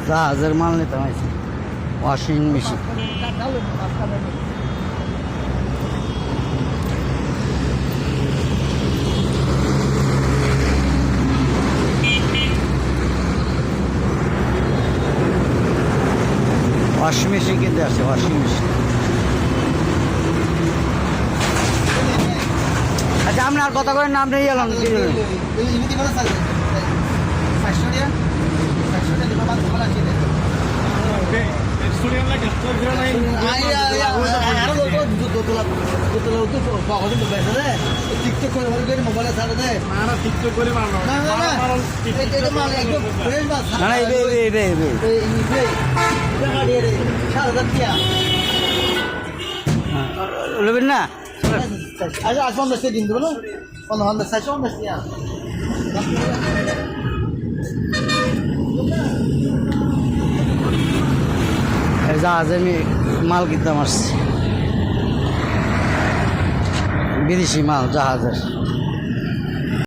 জাহাজের মাল নিতে হয়েছে ওয়াশিং মেশিন। ওয়াশিং মেশিন কিনতে আসছে, ওয়াশিং মেশিন। আচ্ছা আপনার কথা করে নাম নিয়ে গেলাম নেবেন না। আচ্ছা আজ 50 দিন দেবো না 50 50 জাহাজে আমি মাল কিনতাম আসছি, বিদেশি মাল জাহাজের।